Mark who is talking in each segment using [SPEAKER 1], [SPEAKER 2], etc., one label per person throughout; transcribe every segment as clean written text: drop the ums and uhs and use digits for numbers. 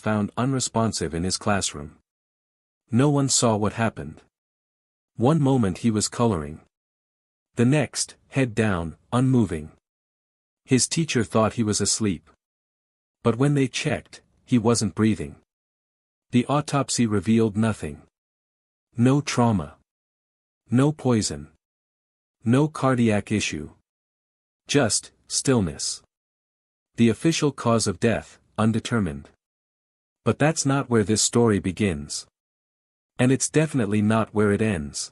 [SPEAKER 1] found unresponsive in his classroom. No one saw what happened. One moment he was coloring. The next, head down, unmoving. His teacher thought he was asleep. But when they checked, he wasn't breathing. The autopsy revealed nothing. No trauma. No poison. No cardiac issue. Just, stillness. The official cause of death, undetermined. But that's not where this story begins. And it's definitely not where it ends.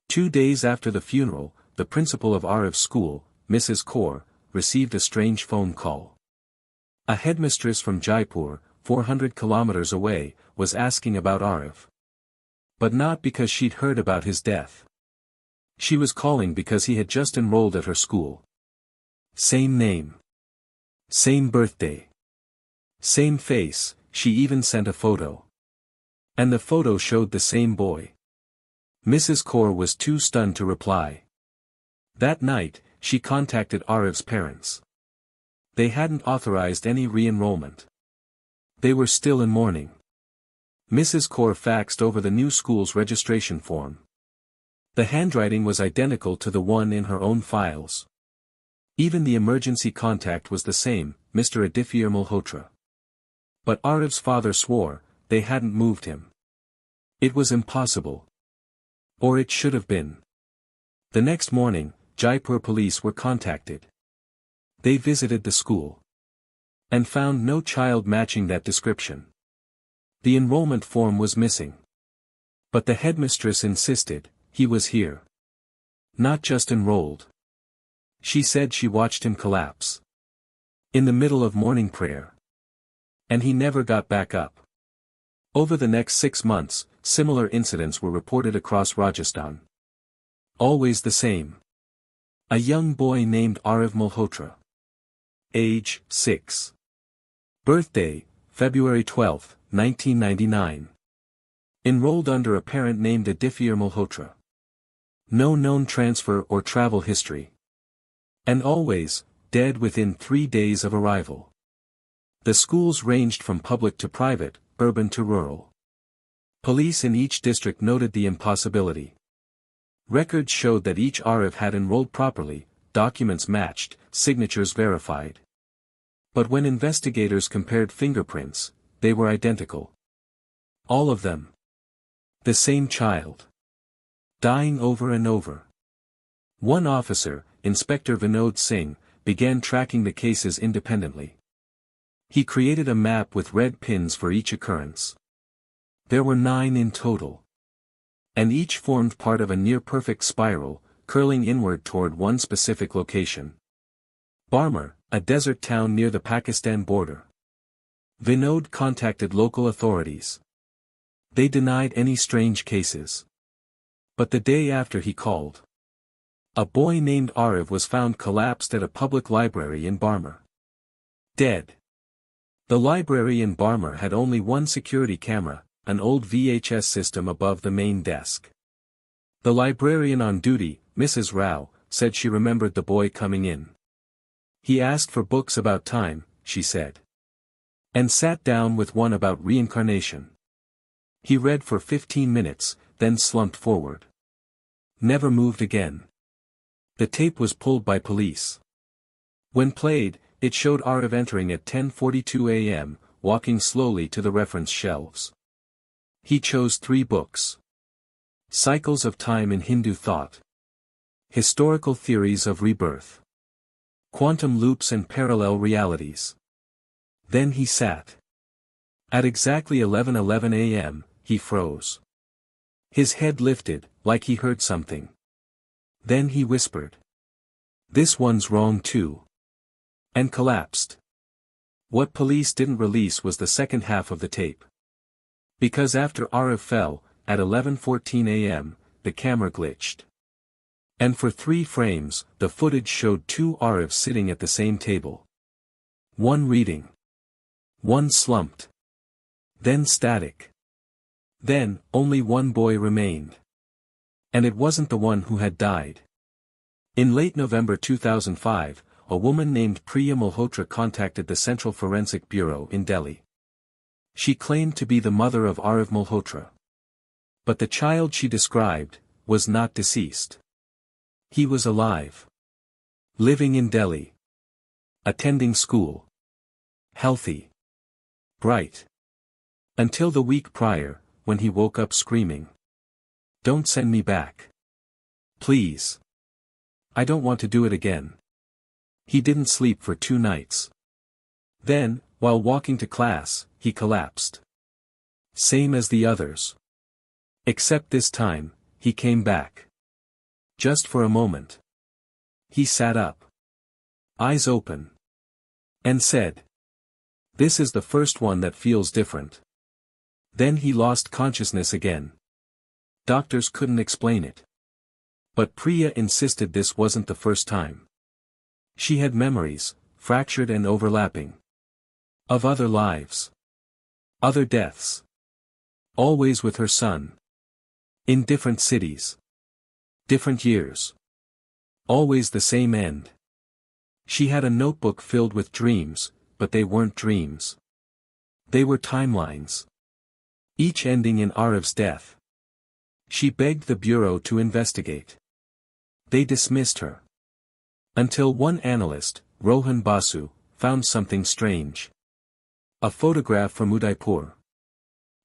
[SPEAKER 1] 2 days after the funeral, the principal of Ariv's school, Mrs. Kaur, received a strange phone call. A headmistress from Jaipur, 400 kilometers away, was asking about Ariv. But not because she'd heard about his death. She was calling because he had just enrolled at her school. Same name. Same birthday. Same face, she even sent a photo. And the photo showed the same boy. Mrs. Kaur was too stunned to reply. That night, she contacted Ariv's parents. They hadn't authorized any re-enrollment. They were still in mourning. Mrs. Kaur faxed over the new school's registration form. The handwriting was identical to the one in her own files. Even the emergency contact was the same, Mr. Adifir Malhotra. But Ariv's father swore, they hadn't moved him. It was impossible. Or it should have been. The next morning, Jaipur police were contacted. They visited the school. And found no child matching that description. The enrollment form was missing. But the headmistress insisted, he was here. Not just enrolled. She said she watched him collapse. In the middle of morning prayer. And he never got back up. Over the next 6 months, similar incidents were reported across Rajasthan. Always the same. A young boy named Ariv Malhotra. Age, 6. Birthday, February 12, 1999. Enrolled under a parent named Adifir Malhotra. No known transfer or travel history. And always, dead within 3 days of arrival. The schools ranged from public to private, urban to rural. Police in each district noted the impossibility. Records showed that each Ariv had enrolled properly, documents matched, signatures verified. But when investigators compared fingerprints, they were identical. All of them. The same child. Dying over and over. One officer, Inspector Vinod Singh, began tracking the cases independently. He created a map with red pins for each occurrence. There were 9 in total. And each formed part of a near-perfect spiral, curling inward toward one specific location. Barmer, a desert town near the Pakistan border. Vinod contacted local authorities. They denied any strange cases. But the day after he called, a boy named Ariv was found collapsed at a public library in Barmer. Dead. The library in Barmer had only one security camera, an old VHS system above the main desk. The librarian on duty, Mrs. Rao, said she remembered the boy coming in. He asked for books about time, she said. And sat down with one about reincarnation. He read for 15 minutes, then slumped forward. Never moved again. The tape was pulled by police. When played, it showed Ariv entering at 10:42 a.m., walking slowly to the reference shelves. He chose 3 books. Cycles of Time in Hindu Thought. Historical Theories of Rebirth. Quantum Loops and Parallel Realities. Then he sat. At exactly 11:11 a.m., he froze. His head lifted, like he heard something. Then he whispered. "This one's wrong too." And collapsed. What police didn't release was the second half of the tape. Because after Ariv fell, at 11:14 a.m., the camera glitched. And for 3 frames, the footage showed 2 Arivs sitting at the same table. One reading. One slumped. Then static. Then, only one boy remained. And it wasn't the one who had died. In late November 2005, a woman named Priya Malhotra contacted the Central Forensic Bureau in Delhi. She claimed to be the mother of Arif Malhotra. But the child she described was not deceased. He was alive. Living in Delhi. Attending school. Healthy. Bright. Until the week prior, when he woke up screaming. "Don't send me back. Please. I don't want to do it again." He didn't sleep for 2 nights. Then, while walking to class, he collapsed. Same as the others. Except this time, he came back. Just for a moment. He sat up. Eyes open. And said, "This is the first one that feels different." Then he lost consciousness again. Doctors couldn't explain it. But Priya insisted this wasn't the first time. She had memories, fractured and overlapping. Of other lives. Other deaths. Always with her son. In different cities. Different years. Always the same end. She had a notebook filled with dreams, but they weren't dreams. They were timelines. Each ending in Arif's death. She begged the bureau to investigate. They dismissed her. Until one analyst, Rohan Basu, found something strange. A photograph from Udaipur.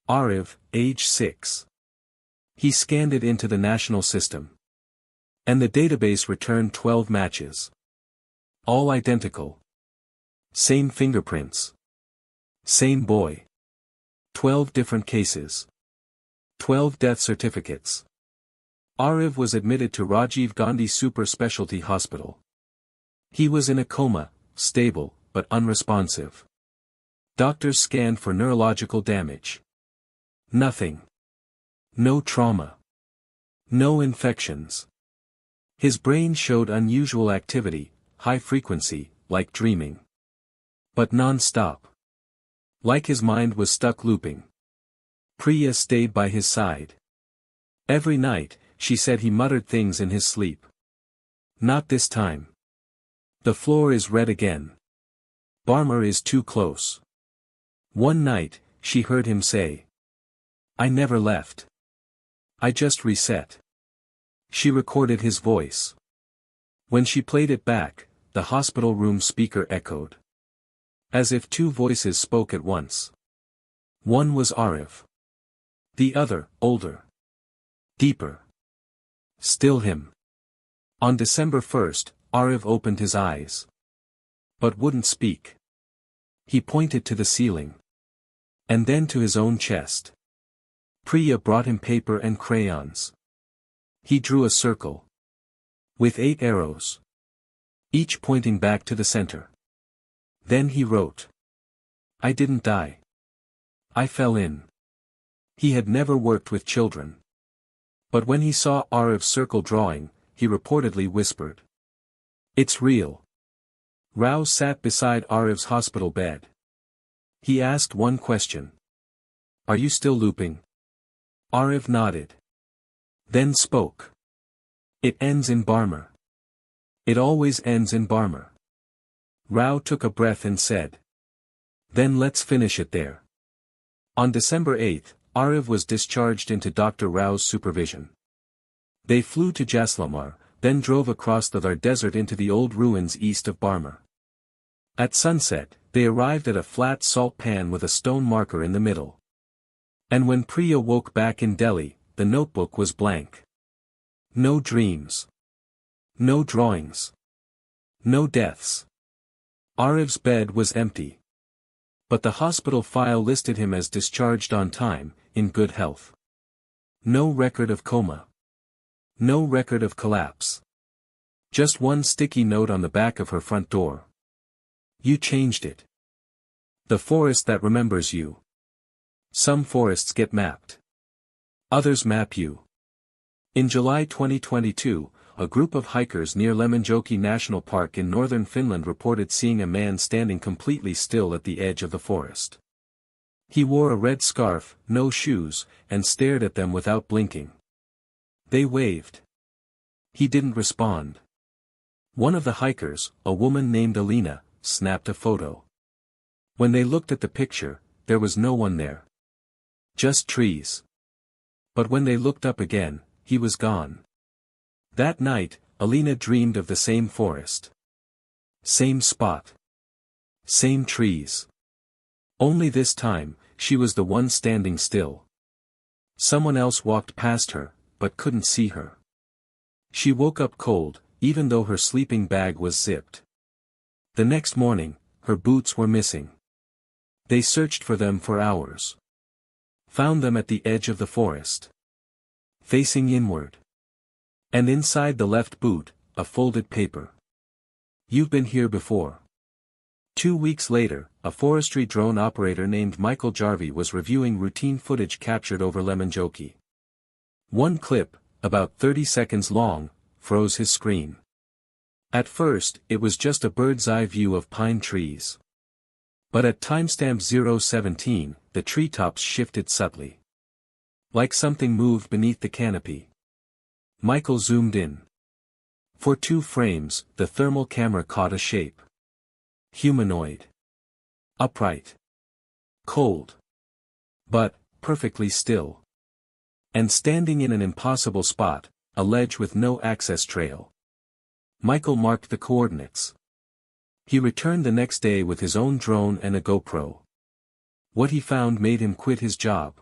[SPEAKER 1] Arif, age 6. He scanned it into the national system. And the database returned 12 matches. All identical. Same fingerprints. Same boy. 12 different cases. 12 death certificates. Arif was admitted to Rajiv Gandhi Super Specialty Hospital. He was in a coma, stable, but unresponsive. Doctors scanned for neurological damage. Nothing. No trauma. No infections. His brain showed unusual activity, high frequency, like dreaming. But non-stop. Like his mind was stuck looping. Priya stayed by his side. Every night, she said he muttered things in his sleep. "Not this time. The floor is red again. Barmer is too close." One night, she heard him say, "I never left. I just reset." She recorded his voice. When she played it back, the hospital room speaker echoed. As if 2 voices spoke at once. One was Arif. The other, older. Deeper. Still him. On December 1st, Arif opened his eyes. But wouldn't speak. He pointed to the ceiling. And then to his own chest. Priya brought him paper and crayons. He drew a circle. With 8 arrows. Each pointing back to the center. Then he wrote. "I didn't die. I fell in." He had never worked with children. But when he saw Arif's circle drawing, he reportedly whispered. "It's real." Rao sat beside Arif's hospital bed. He asked one question. "Are you still looping?" Arif nodded. Then spoke. "It ends in Barmer. It always ends in Barmer." Rao took a breath and said. "Then let's finish it there." On December 8, Arif was discharged into Dr. Rao's supervision. They flew to Jaslamar, then drove across the Thar desert into the old ruins east of Barmer. At sunset, they arrived at a flat salt pan with a stone marker in the middle. And when Priya woke back in Delhi, the notebook was blank. No dreams. No drawings. No deaths. Arif's bed was empty. But the hospital file listed him as discharged on time, in good health. No record of coma. No record of collapse. Just one sticky note on the back of her front door. "You changed it. The forest that remembers you." Some forests get mapped. Others map you. In July 2022, a group of hikers near Lemmenjoki National Park in northern Finland reported seeing a man standing completely still at the edge of the forest. He wore a red scarf, no shoes, and stared at them without blinking. They waved. He didn't respond. One of the hikers, a woman named Alina, snapped a photo. When they looked at the picture, there was no one there. Just trees. But when they looked up again, he was gone. That night, Alina dreamed of the same forest. Same spot. Same trees. Only this time, she was the one standing still. Someone else walked past her, but couldn't see her. She woke up cold, even though her sleeping bag was zipped. The next morning, her boots were missing. They searched for them for hours. Found them at the edge of the forest. Facing inward. And inside the left boot, a folded paper. "You've been here before." 2 weeks later, a forestry drone operator named Michael Jarvie was reviewing routine footage captured over Lemonjoki. One clip, about 30 seconds long, froze his screen. At first, it was just a bird's-eye view of pine trees. But at timestamp 017, the treetops shifted subtly. Like something moved beneath the canopy. Michael zoomed in. For 2 frames, the thermal camera caught a shape. Humanoid. Upright. Cold. But, perfectly still. And standing in an impossible spot, a ledge with no access trail. Michael marked the coordinates. He returned the next day with his own drone and a GoPro. What he found made him quit his job.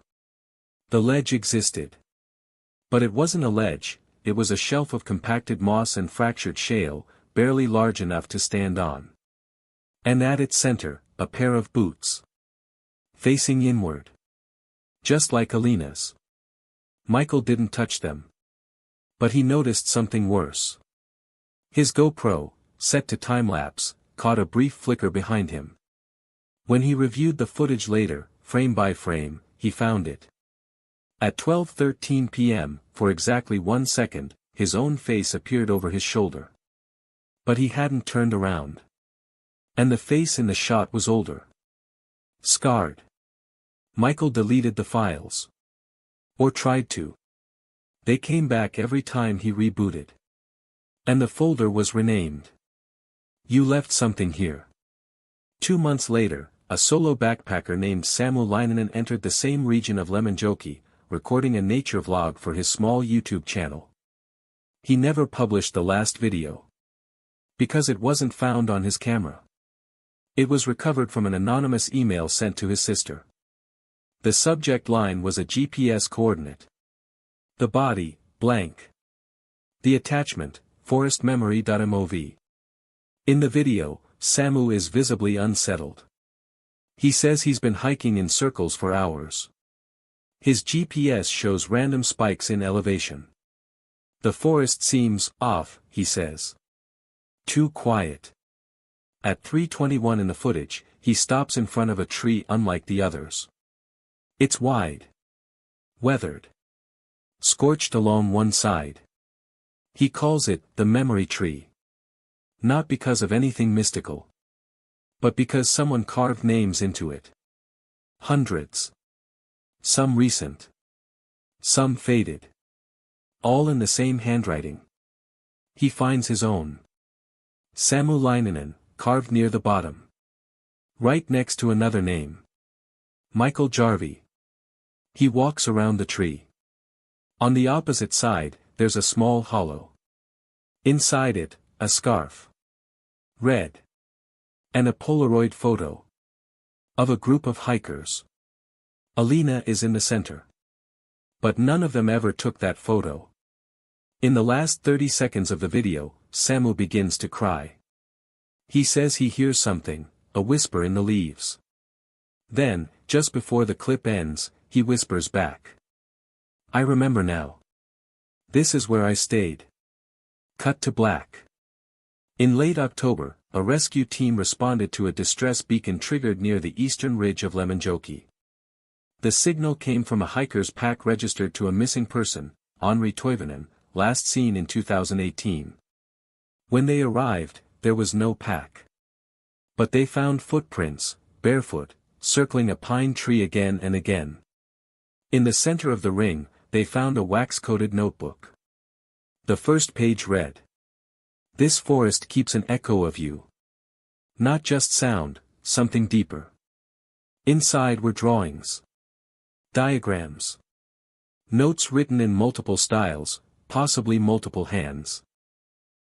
[SPEAKER 1] The ledge existed. But it wasn't a ledge, it was a shelf of compacted moss and fractured shale, barely large enough to stand on. And at its center, a pair of boots. Facing inward. Just like Alina's. Michael didn't touch them. But he noticed something worse. His GoPro, set to time-lapse, caught a brief flicker behind him. When he reviewed the footage later, frame by frame, he found it. At 12:13 p.m., for exactly 1 second, his own face appeared over his shoulder. But he hadn't turned around. And the face in the shot was older. Scarred. Michael deleted the files. Or tried to. They came back every time he rebooted. And the folder was renamed. "You left something here." 2 months later, a solo backpacker named Samu Lainanen entered the same region of Lemonjoki, recording a nature vlog for his small YouTube channel. He never published the last video. Because it wasn't found on his camera. It was recovered from an anonymous email sent to his sister. The subject line was a GPS coordinate. The body, blank. The attachment, forestmemory.mov. In the video, Samu is visibly unsettled. He says he's been hiking in circles for hours. His GPS shows random spikes in elevation. The forest seems off, he says. Too quiet. At 3:21 in the footage, he stops in front of a tree unlike the others. It's wide. Weathered. Scorched along one side. He calls it the memory tree. Not because of anything mystical. But because someone carved names into it. Hundreds. Some recent. Some faded. All in the same handwriting. He finds his own. Samu Lainanen, carved near the bottom. Right next to another name. Michael Jarvie. He walks around the tree. On the opposite side, there's a small hollow. Inside it, a scarf. Red. And a Polaroid photo. Of a group of hikers. Alina is in the center. But none of them ever took that photo. In the last 30 seconds of the video, Samu begins to cry. He says he hears something, a whisper in the leaves. Then, just before the clip ends, he whispers back. "I remember now. This is where I stayed." Cut to black. In late October, a rescue team responded to a distress beacon triggered near the eastern ridge of Lemonjoki. The signal came from a hiker's pack registered to a missing person, Henri Toivonen, last seen in 2018. When they arrived, there was no pack. But they found footprints, barefoot, circling a pine tree again and again. In the center of the ring, they found a wax-coated notebook. The first page read, "This forest keeps an echo of you. Not just sound, something deeper." Inside were drawings, diagrams, notes written in multiple styles, possibly multiple hands.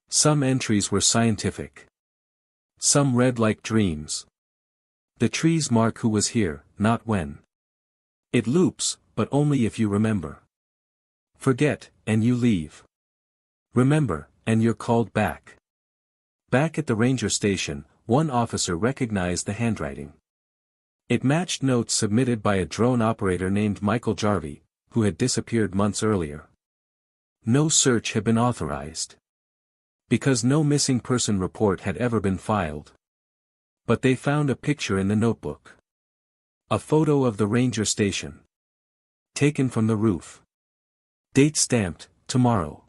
[SPEAKER 1] Some entries were scientific. Some read like dreams. The trees mark who was here, not when. It loops, but only if you remember. Forget, and you leave. Remember, and you're called back. Back at the ranger station, one officer recognized the handwriting. It matched notes submitted by a drone operator named Michael Jarvie, who had disappeared months earlier. No search had been authorized, because no missing person report had ever been filed. But they found a picture in the notebook. A photo of the ranger station. Taken from the roof. Date stamped, tomorrow.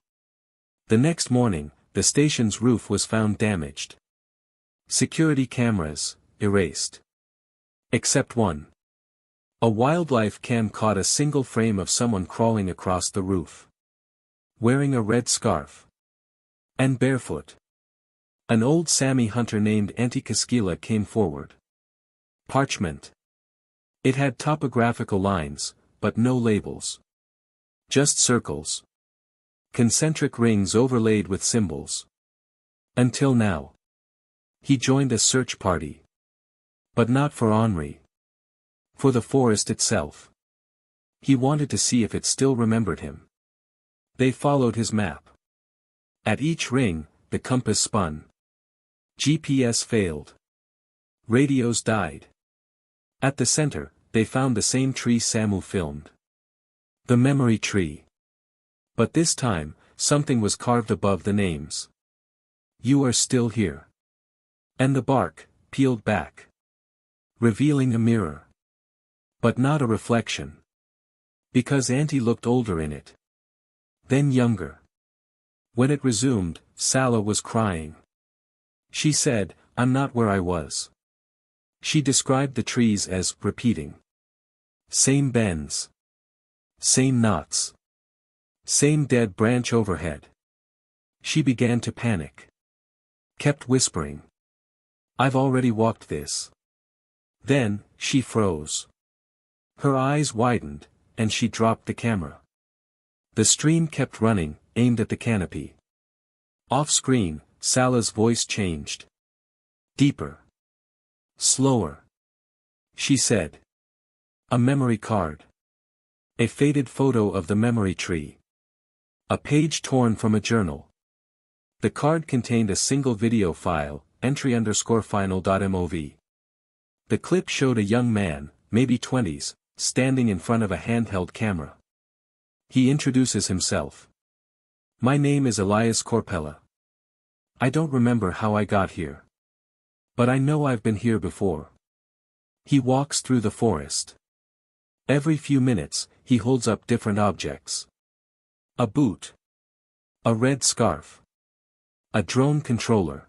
[SPEAKER 1] The next morning, the station's roof was found damaged. Security cameras, erased. Except one. A wildlife cam caught a single frame of someone crawling across the roof. Wearing a red scarf. And barefoot. An old Sami hunter named Antti Kaskila came forward. Parchment. It had topographical lines, but no labels. Just circles. Concentric rings overlaid with symbols. Until now. He joined a search party. But not for Henri. For the forest itself. He wanted to see if it still remembered him. They followed his map. At each ring, the compass spun. GPS failed. Radios died. At the center, they found the same tree Samu filmed. The memory tree. But this time, something was carved above the names. You are still here. And the bark, peeled back. Revealing a mirror. But not a reflection. Because Antti looked older in it. Then younger. When it resumed, Sala was crying. She said, I'm not where I was. She described the trees as repeating. Same bends. Same knots. Same dead branch overhead. She began to panic. Kept whispering. I've already walked this. Then, she froze. Her eyes widened, and she dropped the camera. The stream kept running, aimed at the canopy. Off-screen, Sala's voice changed. Deeper. Slower. She said. A memory card. A faded photo of the memory tree. A page torn from a journal. The card contained a single video file, entry_final.mov. The clip showed a young man, maybe 20s, standing in front of a handheld camera. He introduces himself. My name is Elias Corpella. I don't remember how I got here. But I know I've been here before. He walks through the forest. Every few minutes, he holds up different objects. A boot. A red scarf. A drone controller.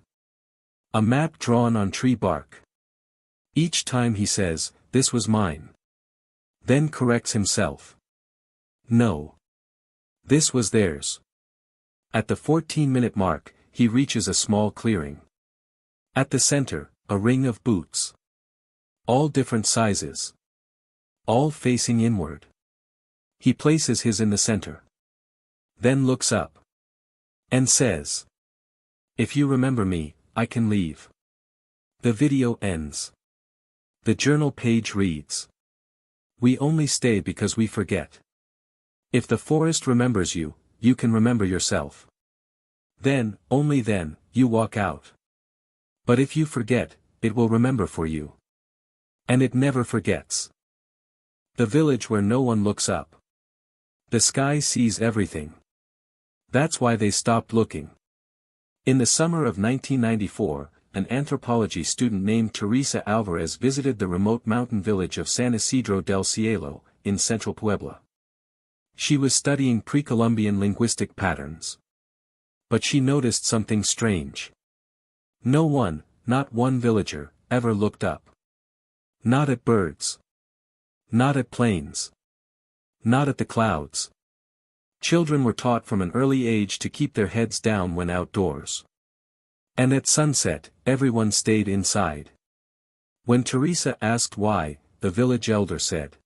[SPEAKER 1] A map drawn on tree bark. Each time he says, this was mine. Then corrects himself. No. This was theirs. At the 14-minute mark, he reaches a small clearing. At the center, a ring of boots. All different sizes. All facing inward. He places his in the center. Then looks up. And says. If you remember me, I can leave. The video ends. The journal page reads. We only stay because we forget. If the forest remembers you, you can remember yourself. Then, only then, you walk out. But if you forget, it will remember for you. And it never forgets. The village where no one looks up. The sky sees everything. That's why they stopped looking. In the summer of 1994, an anthropology student named Teresa Alvarez visited the remote mountain village of San Isidro del Cielo, in central Puebla. She was studying pre-Columbian linguistic patterns. But she noticed something strange. No one, not one villager, ever looked up. Not at birds. Not at planes. Not at the clouds. Children were taught from an early age to keep their heads down when outdoors. And at sunset, everyone stayed inside. When Teresa asked why, the village elder said.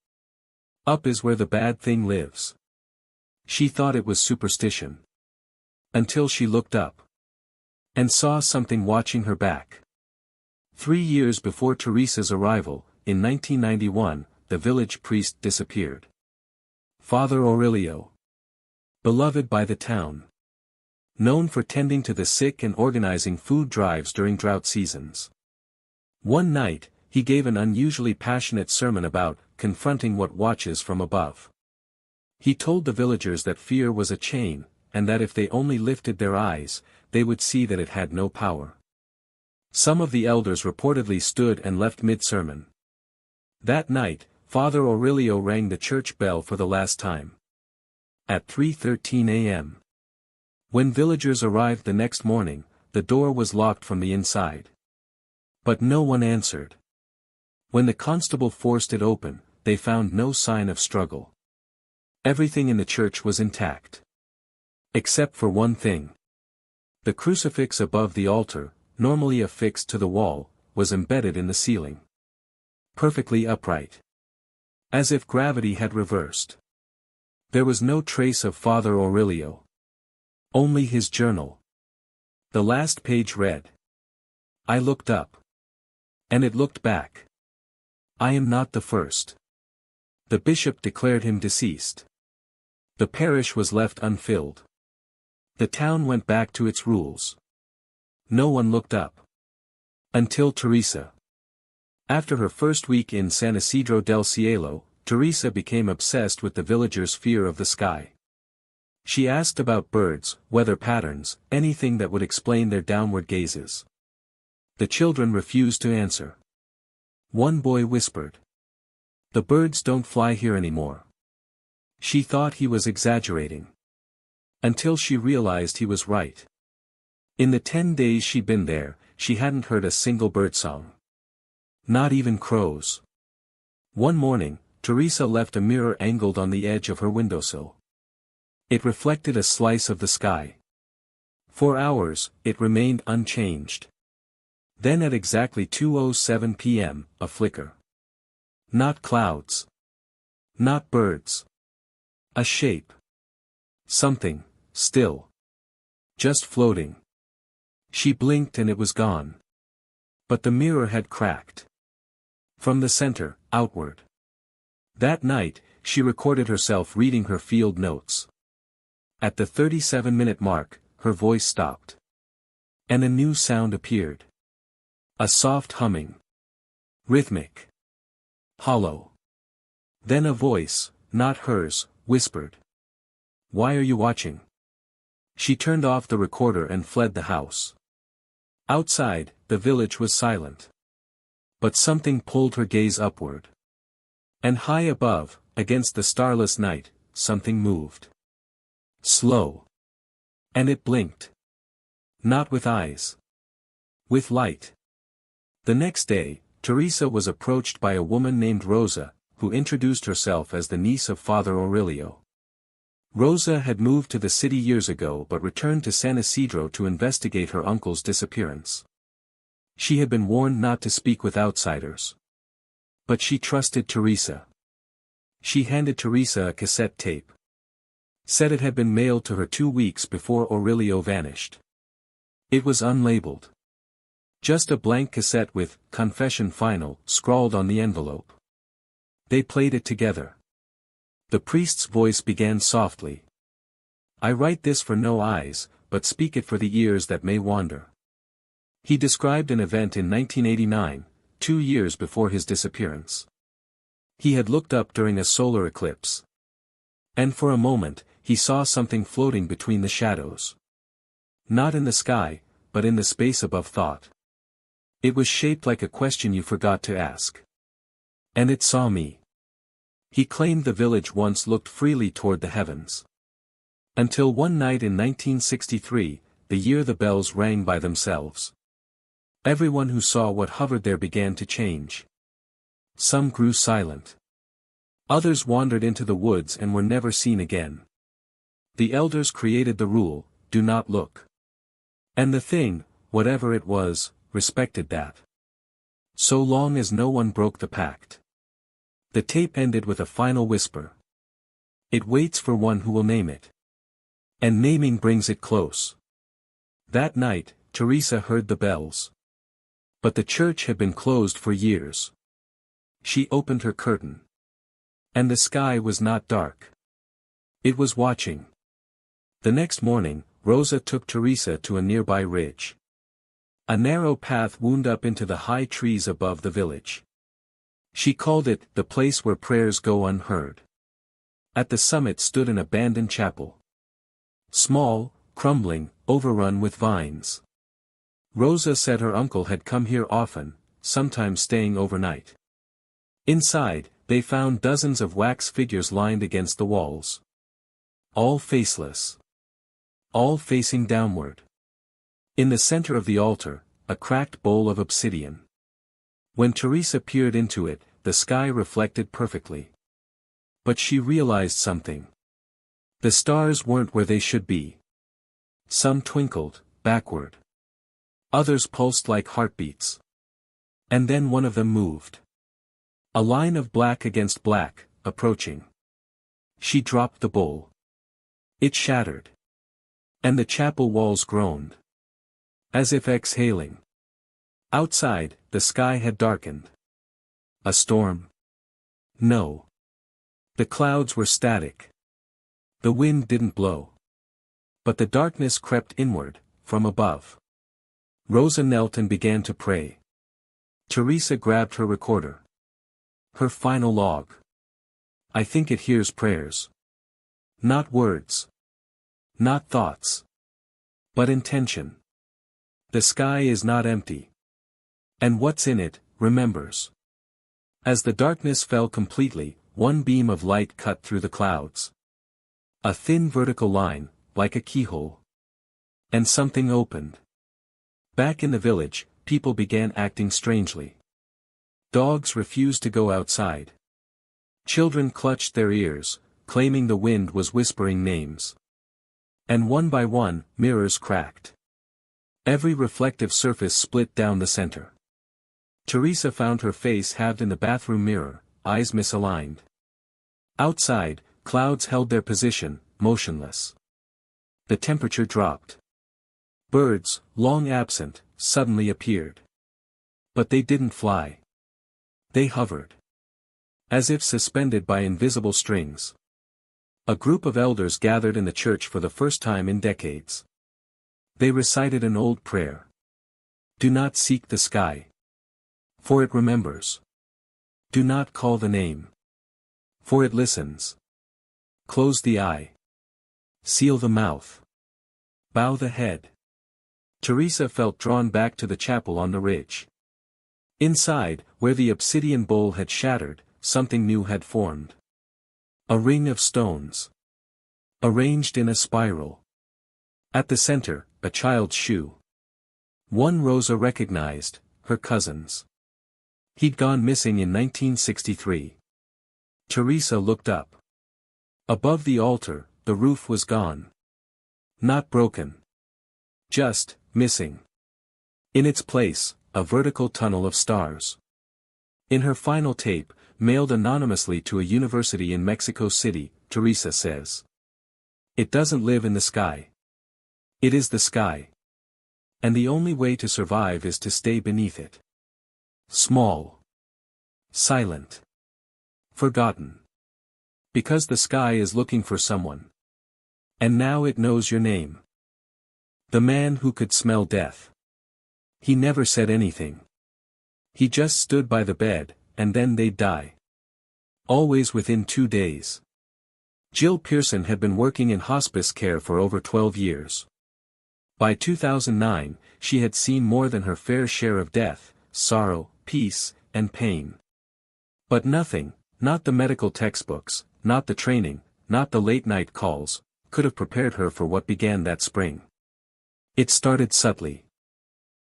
[SPEAKER 1] Up is where the bad thing lives. She thought it was superstition. Until she looked up. And saw something watching her back. 3 years before Teresa's arrival, in 1991, the village priest disappeared. Father Aurelio. Beloved by the town. Known for tending to the sick and organizing food drives during drought seasons. One night, he gave an unusually passionate sermon about confronting what watches from above. He told the villagers that fear was a chain, and that if they only lifted their eyes, they would see that it had no power. Some of the elders reportedly stood and left mid-sermon. That night, Father Aurelio rang the church bell for the last time. At 3:13 a.m. When villagers arrived the next morning, the door was locked from the inside. But no one answered. When the constable forced it open, they found no sign of struggle. Everything in the church was intact. Except for one thing. The crucifix above the altar, normally affixed to the wall, was embedded in the ceiling. Perfectly upright. As if gravity had reversed. There was no trace of Father Aurelio. Only his journal. The last page read. I looked up. And it looked back. I am not the first. The bishop declared him deceased. The parish was left unfilled. The town went back to its rules. No one looked up. Until Teresa. After her first week in San Isidro del Cielo, Teresa became obsessed with the villagers' fear of the sky. She asked about birds, weather patterns, anything that would explain their downward gazes. The children refused to answer. One boy whispered. The birds don't fly here anymore. She thought he was exaggerating. Until she realized he was right. In the 10 days she'd been there, she hadn't heard a single birdsong. Not even crows. One morning, Teresa left a mirror angled on the edge of her windowsill. It reflected a slice of the sky. For hours, it remained unchanged. Then at exactly 2:07 p.m., a flicker. Not clouds. Not birds. A shape. Something, still. Just floating. She blinked and it was gone. But the mirror had cracked. From the center, outward. That night, she recorded herself reading her field notes. At the 37-minute mark, her voice stopped. And a new sound appeared. A soft humming. Rhythmic. Hollow. Then a voice, not hers, whispered. Why are you watching? She turned off the recorder and fled the house. Outside, the village was silent. But something pulled her gaze upward. And high above, against the starless night, something moved. Slow. And it blinked. Not with eyes. With light. The next day, Teresa was approached by a woman named Rosa, who introduced herself as the niece of Father Aurelio. Rosa had moved to the city years ago but returned to San Isidro to investigate her uncle's disappearance. She had been warned not to speak with outsiders. But she trusted Teresa. She handed Teresa a cassette tape. Said it had been mailed to her 2 weeks before Aurelio vanished. It was unlabeled. Just a blank cassette with "Confession Final" scrawled on the envelope. They played it together. The priest's voice began softly. I write this for no eyes, but speak it for the ears that may wander. He described an event in 1989, 2 years before his disappearance. He had looked up during a solar eclipse. And for a moment, he saw something floating between the shadows. Not in the sky, but in the space above thought. It was shaped like a question you forgot to ask. And it saw me. He claimed the village once looked freely toward the heavens. Until one night in 1963, the year the bells rang by themselves. Everyone who saw what hovered there began to change. Some grew silent. Others wandered into the woods and were never seen again. The elders created the rule, do not look. And the thing, whatever it was, respected that. So long as no one broke the pact. The tape ended with a final whisper. It waits for one who will name it. And naming brings it close. That night, Teresa heard the bells. But the church had been closed for years. She opened her curtain. And the sky was not dark. It was watching. The next morning, Rosa took Teresa to a nearby ridge. A narrow path wound up into the high trees above the village. She called it the place where prayers go unheard. At the summit stood an abandoned chapel. Small, crumbling, overrun with vines. Rosa said her uncle had come here often, sometimes staying overnight. Inside, they found dozens of wax figures lined against the walls. All faceless. All facing downward. In the center of the altar, a cracked bowl of obsidian. When Teresa peered into it, the sky reflected perfectly. But she realized something. The stars weren't where they should be. Some twinkled, backward. Others pulsed like heartbeats. And then one of them moved. A line of black against black, approaching. She dropped the bowl. It shattered. And the chapel walls groaned. As if exhaling. Outside, the sky had darkened. A storm? No. The clouds were static. The wind didn't blow. But the darkness crept inward, from above. Rosa knelt and began to pray. Teresa grabbed her recorder. Her final log. I think it hears prayers. Not words. Not thoughts. But intention. The sky is not empty. And what's in it, remembers. As the darkness fell completely, one beam of light cut through the clouds. A thin vertical line, like a keyhole. And something opened. Back in the village, people began acting strangely. Dogs refused to go outside. Children clutched their ears, claiming the wind was whispering names. And one by one, mirrors cracked. Every reflective surface split down the center. Teresa found her face halved in the bathroom mirror, eyes misaligned. Outside, clouds held their position, motionless. The temperature dropped. Birds, long absent, suddenly appeared. But they didn't fly. They hovered. As if suspended by invisible strings. A group of elders gathered in the church for the first time in decades. They recited an old prayer. Do not seek the sky. For it remembers. Do not call the name. For it listens. Close the eye. Seal the mouth. Bow the head. Teresa felt drawn back to the chapel on the ridge. Inside, where the obsidian bowl had shattered, something new had formed. A ring of stones. Arranged in a spiral. At the center, a child's shoe. One Rosa recognized, her cousin's. He'd gone missing in 1963. Teresa looked up. Above the altar, the roof was gone. Not broken. Just, missing. In its place, a vertical tunnel of stars. In her final tape, mailed anonymously to a university in Mexico City, Teresa says. It doesn't live in the sky. It is the sky. And the only way to survive is to stay beneath it. Small. Silent. Forgotten. Because the sky is looking for someone. And now it knows your name. The man who could smell death. He never said anything. He just stood by the bed, and then they'd die. Always within 2 days. Jill Pearson had been working in hospice care for over 12 years. By 2009, she had seen more than her fair share of death, sorrow, peace, and pain. But nothing, not the medical textbooks, not the training, not the late-night calls, could have prepared her for what began that spring. It started subtly.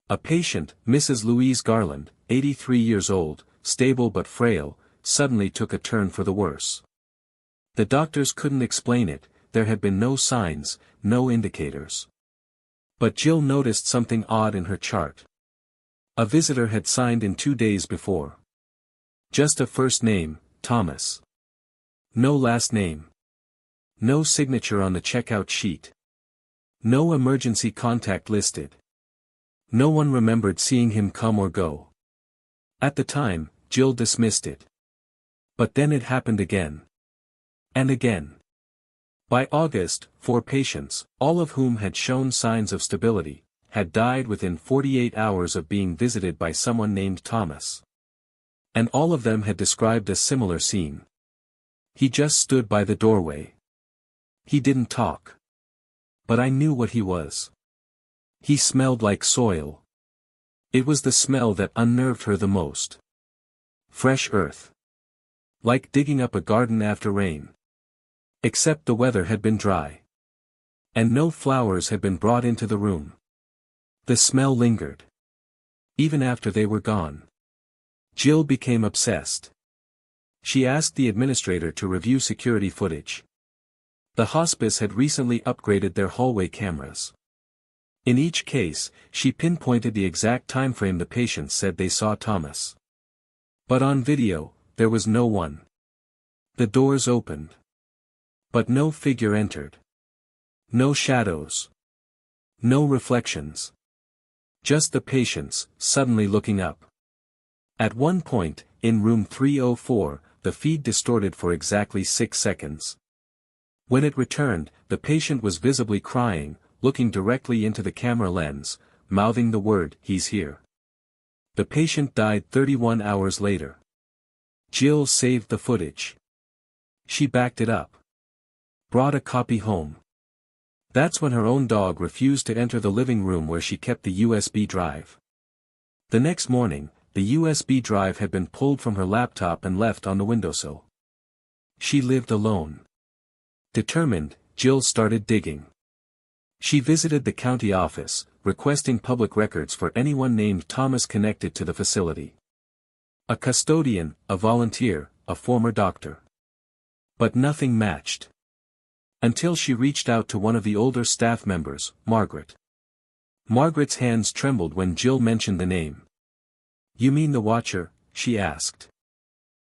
[SPEAKER 1] A patient, Mrs. Louise Garland, 83 years old, stable but frail, suddenly took a turn for the worse. The doctors couldn't explain it, there had been no signs, no indicators. But Jill noticed something odd in her chart. A visitor had signed in 2 days before. Just a first name, Thomas. No last name. No signature on the checkout sheet. No emergency contact listed. No one remembered seeing him come or go. At the time, Jill dismissed it. But then it happened again. And again. By August, 4 patients, all of whom had shown signs of stability, had died within 48 hours of being visited by someone named Thomas. And all of them had described a similar scene. He just stood by the doorway. He didn't talk. But I knew what he was. He smelled like soil. It was the smell that unnerved her the most. Fresh earth. Like digging up a garden after rain. Except the weather had been dry. And no flowers had been brought into the room. The smell lingered. Even after they were gone. Jill became obsessed. She asked the administrator to review security footage. The hospice had recently upgraded their hallway cameras. In each case, she pinpointed the exact timeframe the patients said they saw Thomas. But on video, there was no one. The doors opened. But no figure entered. No shadows. No reflections. Just the patients, suddenly looking up. At one point, in room 304, the feed distorted for exactly 6 seconds. When it returned, the patient was visibly crying, looking directly into the camera lens, mouthing the word, "He's here." The patient died 31 hours later. Jill saved the footage. She backed it up. Brought a copy home. That's when her own dog refused to enter the living room where she kept the USB drive. The next morning, the USB drive had been pulled from her laptop and left on the windowsill. She lived alone. Determined, Jill started digging. She visited the county office, requesting public records for anyone named Thomas connected to the facility. A custodian, a volunteer, a former doctor. But nothing matched. Until she reached out to one of the older staff members, Margaret. Margaret's hands trembled when Jill mentioned the name. "You mean the Watcher?" she asked.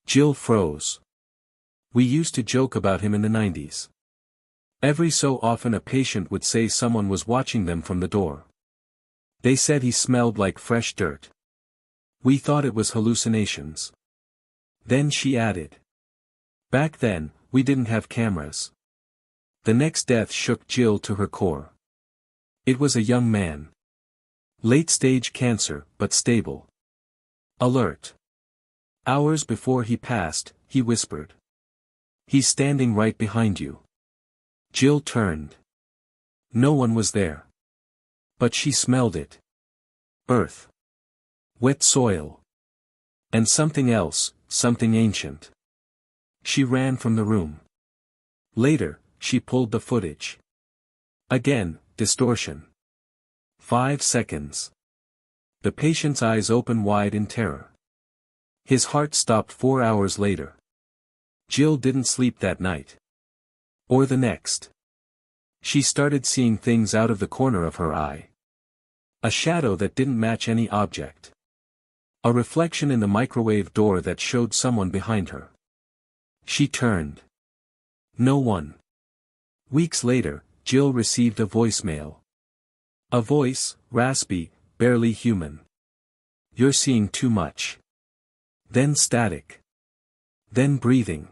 [SPEAKER 1] Jill froze. "We used to joke about him in the 90s. Every so often a patient would say someone was watching them from the door. They said he smelled like fresh dirt. We thought it was hallucinations." Then she added. "Back then, we didn't have cameras." The next death shook Jill to her core. It was a young man. Late-stage cancer, but stable. Alert. Hours before he passed, he whispered. "He's standing right behind you." Jill turned. No one was there. But she smelled it. Earth. Wet soil. And something else, something ancient. She ran from the room. Later, she pulled the footage. Again, distortion. 5 seconds. The patient's eyes open wide in terror. His heart stopped 4 hours later. Jill didn't sleep that night. Or the next. She started seeing things out of the corner of her eye. A shadow that didn't match any object. A reflection in the microwave door that showed someone behind her. She turned. No one. Weeks later, Jill received a voicemail. A voice, raspy, barely human. "You're seeing too much." Then static. Then breathing.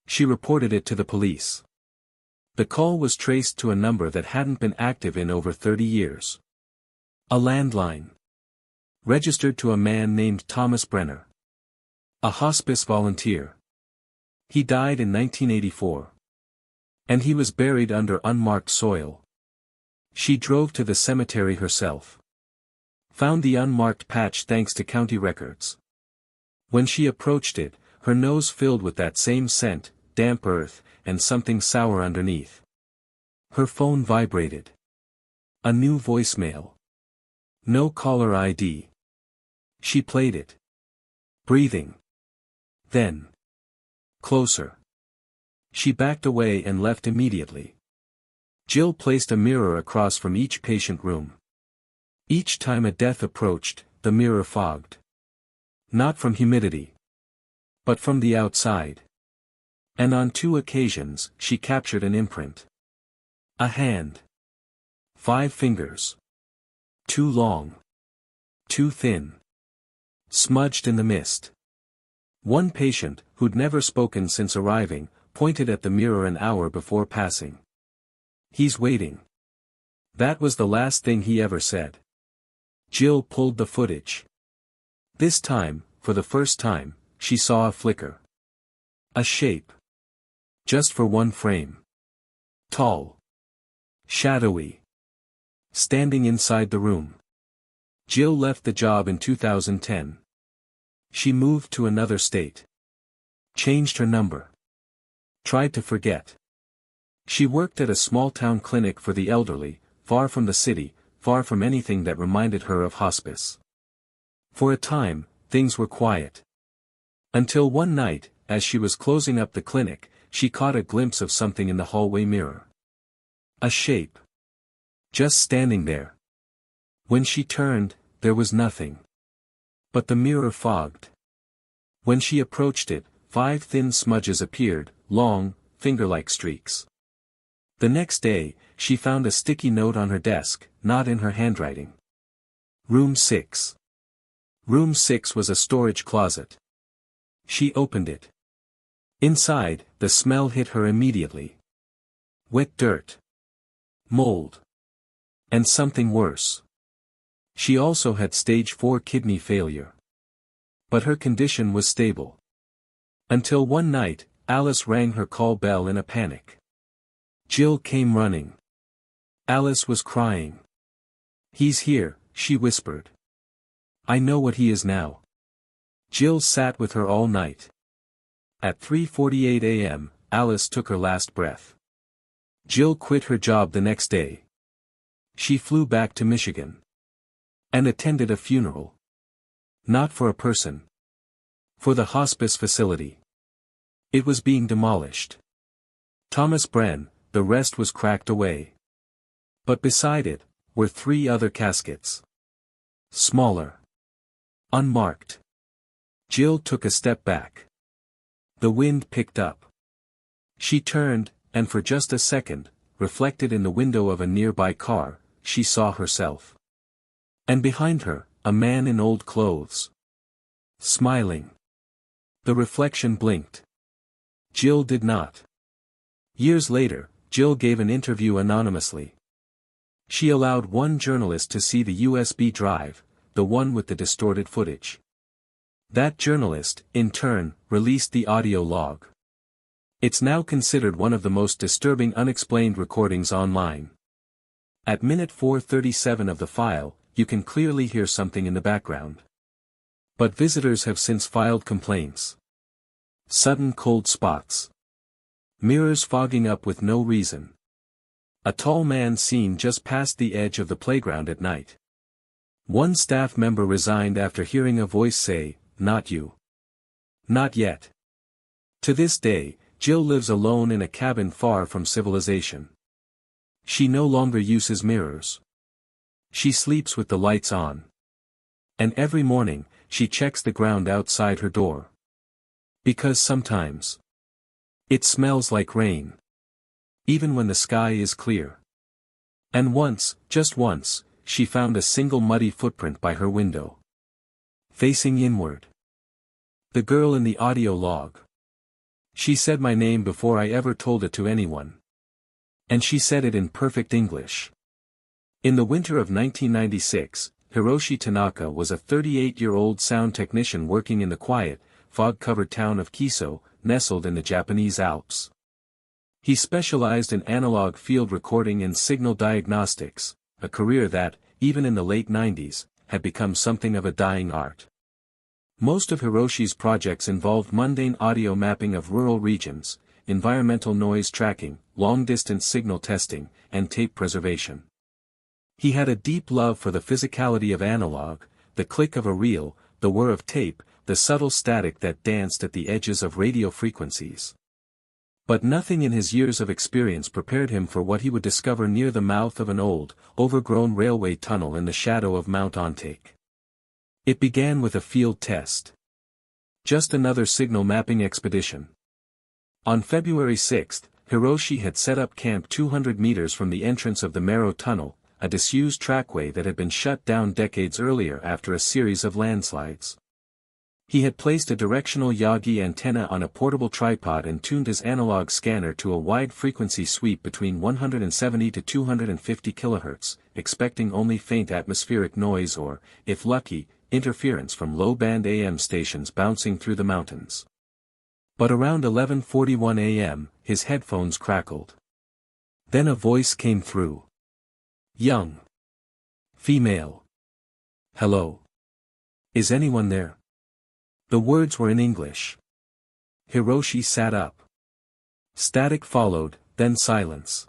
[SPEAKER 1] She reported it to the police. The call was traced to a number that hadn't been active in over 30 years. A landline. Registered to a man named Thomas Brenner. A hospice volunteer. He died in 1984. And he was buried under unmarked soil. She drove to the cemetery herself. Found the unmarked patch thanks to county records. When she approached it, her nose filled with that same scent, damp earth, and something sour underneath. Her phone vibrated. A new voicemail. No caller ID. She played it. Breathing. Then. Closer. She backed away and left immediately. Jill placed a mirror across from each patient room. Each time a death approached, the mirror fogged. Not from humidity. but from the outside. And on 2 occasions, she captured an imprint. A hand. 5 fingers. Too long. Too thin. Smudged in the mist. One patient, who'd never spoken since arriving, pointed at the mirror an hour before passing. "He's waiting." That was the last thing he ever said. Jill pulled the footage. This time, for the first time, she saw a flicker. A shape. Just for one frame. Tall. Shadowy. Standing inside the room. Jill left the job in 2010. She moved to another state. Changed her number. Tried to forget. She worked at a small-town clinic for the elderly, far from the city, far from anything that reminded her of hospice. For a time, things were quiet. Until one night, as she was closing up the clinic, she caught a glimpse of something in the hallway mirror. A shape. Just standing there. When she turned, there was nothing. But the mirror fogged. When she approached it, 5 thin smudges appeared, long, finger-like streaks. The next day, she found a sticky note on her desk, not in her handwriting. Room 6. Room 6 was a storage closet. She opened it. Inside, the smell hit her immediately. Wet dirt. Mold. And something worse. She also had stage 4 kidney failure. But her condition was stable. Until one night, Alice rang her call bell in a panic. Jill came running. Alice was crying. "He's here," she whispered. "I know what he is now." Jill sat with her all night. At 3:48 a.m., Alice took her last breath. Jill quit her job the next day. She flew back to Michigan. And attended a funeral. Not for a person. For the hospice facility. It was being demolished. Thomas Bren, the rest was cracked away. But beside it, were 3 other caskets. Smaller. Unmarked. Jill took a step back. The wind picked up. She turned, and for just a second, reflected in the window of a nearby car, she saw herself. And behind her, a man in old clothes. Smiling. The reflection blinked. Jill did not. Years later, Jill gave an interview anonymously. She allowed one journalist to see the USB drive, the one with the distorted footage. That journalist, in turn, released the audio log. It's now considered one of the most disturbing unexplained recordings online. At minute 437 of the file, you can clearly hear something in the background. But visitors have since filed complaints. Sudden cold spots. Mirrors fogging up with no reason. A tall man seen just past the edge of the playground at night. One staff member resigned after hearing a voice say, "Not you. Not yet." To this day, Jill lives alone in a cabin far from civilization. She no longer uses mirrors. She sleeps with the lights on. And every morning, she checks the ground outside her door. Because sometimes it smells like rain. Even when the sky is clear. And once, just once, she found a single muddy footprint by her window. Facing inward. The girl in the audio log. She said my name before I ever told it to anyone. And she said it in perfect English. In the winter of 1996, Hiroshi Tanaka was a 38-year-old sound technician working in the quiet, fog-covered town of Kiso, nestled in the Japanese Alps. He specialized in analog field recording and signal diagnostics, a career that, even in the late 90s, had become something of a dying art. Most of Hiroshi's projects involved mundane audio mapping of rural regions, environmental noise tracking, long-distance signal testing, and tape preservation. He had a deep love for the physicality of analog, the click of a reel, the whir of tape, the subtle static that danced at the edges of radio frequencies. But nothing in his years of experience prepared him for what he would discover near the mouth of an old, overgrown railway tunnel in the shadow of Mount Ontake. It began with a field test. Just another signal mapping expedition. On February 6, Hiroshi had set up camp 200 meters from the entrance of the Mero Tunnel, a disused trackway that had been shut down decades earlier after a series of landslides. He had placed a directional Yagi antenna on a portable tripod and tuned his analog scanner to a wide frequency sweep between 170 to 250 kHz, expecting only faint atmospheric noise or, if lucky, interference from low-band AM stations bouncing through the mountains. But around 11:41 a.m., his headphones crackled. Then a voice came through. Young. Female. Hello. Is anyone there? The words were in English. Hiroshi sat up. Static followed, then silence.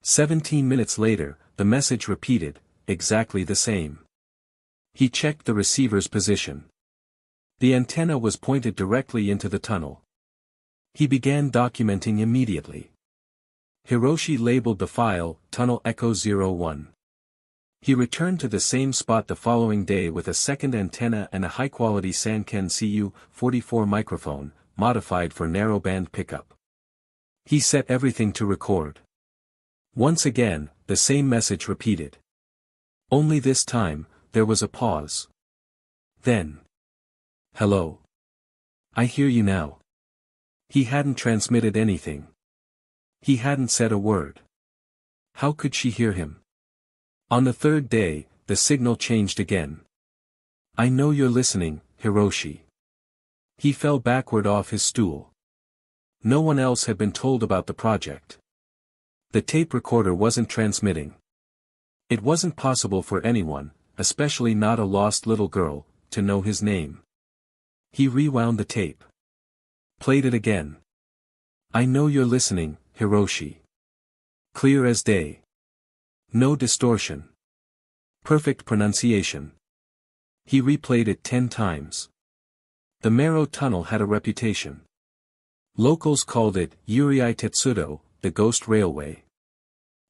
[SPEAKER 1] 17 minutes later, the message repeated, exactly the same. He checked the receiver's position. The antenna was pointed directly into the tunnel. He began documenting immediately. Hiroshi labeled the file, Tunnel Echo 01. He returned to the same spot the following day with a second antenna and a high-quality Sanken CU-44 microphone, modified for narrowband pickup. He set everything to record. Once again, the same message repeated. Only this time, there was a pause. Then. Hello. I hear you now. He hadn't transmitted anything. He hadn't said a word. How could she hear him? On the third day, the signal changed again. I know you're listening, Hiroshi. He fell backward off his stool. No one else had been told about the project. The tape recorder wasn't transmitting. It wasn't possible for anyone, especially not a lost little girl, to know his name. He rewound the tape. Played it again. I know you're listening, Hiroshi. Clear as day. No distortion. Perfect pronunciation. He replayed it 10 times. The Mero Tunnel had a reputation. Locals called it Yurei Tetsudo, the Ghost Railway.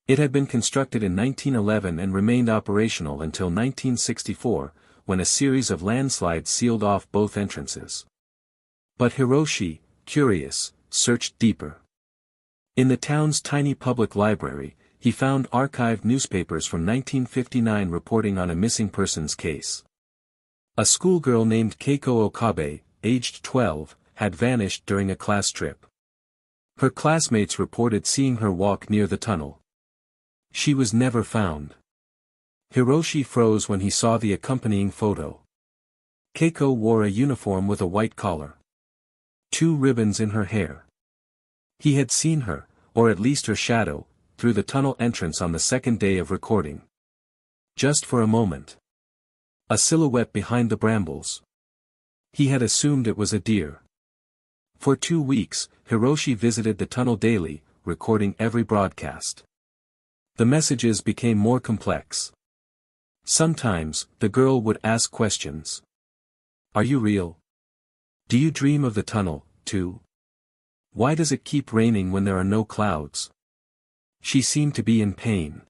[SPEAKER 1] It had been constructed in 1911 and remained operational until 1964, when a series of landslides sealed off both entrances. But Hiroshi, curious, searched deeper. In the town's tiny public library, he found archived newspapers from 1959 reporting on a missing persons case. A schoolgirl named Keiko Okabe, aged 12, had vanished during a class trip. Her classmates reported seeing her walk near the tunnel. She was never found. Hiroshi froze when he saw the accompanying photo. Keiko wore a uniform with a white collar. 2 ribbons in her hair. He had seen her, or at least her shadow, through the tunnel entrance on the second day of recording. Just for a moment. A silhouette behind the brambles. He had assumed it was a deer. For 2 weeks, Hiroshi visited the tunnel daily, recording every broadcast. The messages became more complex. Sometimes, the girl would ask questions. Are you real? Do you dream of the tunnel, too? Why does it keep raining when there are no clouds? She seemed to be in pain.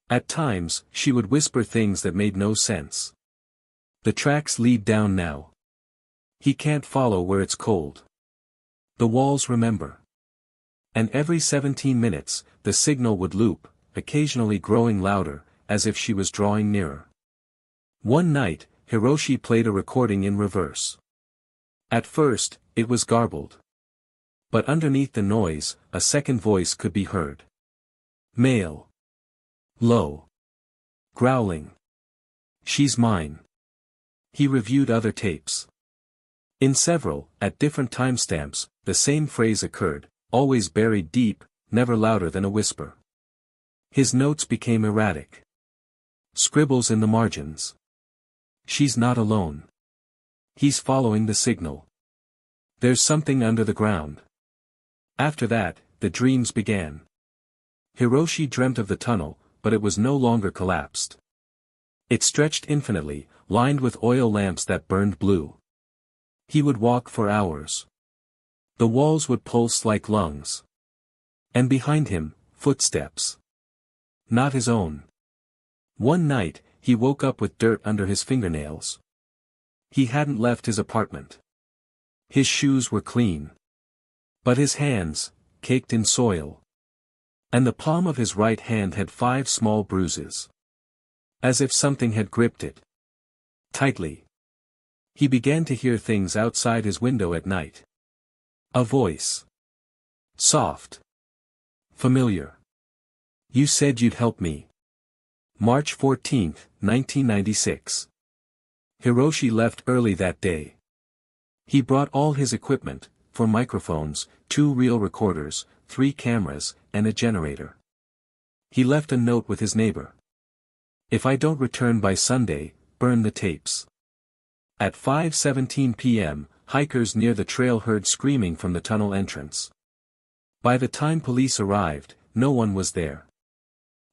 [SPEAKER 1] At times, she would whisper things that made no sense. The tracks lead down now. He can't follow where it's cold. The walls remember. And every 17 minutes, the signal would loop, occasionally growing louder, as if she was drawing nearer. One night, Hiroshi played a recording in reverse. At first, it was garbled. But underneath the noise, a second voice could be heard. Male. Low. Growling. She's mine. He reviewed other tapes. In several, at different timestamps, the same phrase occurred, always buried deep, never louder than a whisper. His notes became erratic. Scribbles in the margins. She's not alone. He's following the signal. There's something under the ground. After that, the dreams began. Hiroshi dreamt of the tunnel, but it was no longer collapsed. It stretched infinitely, lined with oil lamps that burned blue. He would walk for hours. The walls would pulse like lungs. And behind him, footsteps. Not his own. One night, he woke up with dirt under his fingernails. He hadn't left his apartment. His shoes were clean. But his hands, caked in soil. And the palm of his right hand had 5 small bruises. As if something had gripped it tightly. He began to hear things outside his window at night. A voice. Soft. Familiar. You said you'd help me. March 14, 1996. Hiroshi left early that day. He brought all his equipment, 4 microphones, 2 reel recorders, 3 cameras, and a generator. He left a note with his neighbor. If I don't return by Sunday, burn the tapes. At 5:17 p.m., hikers near the trail heard screaming from the tunnel entrance. By the time police arrived, no one was there.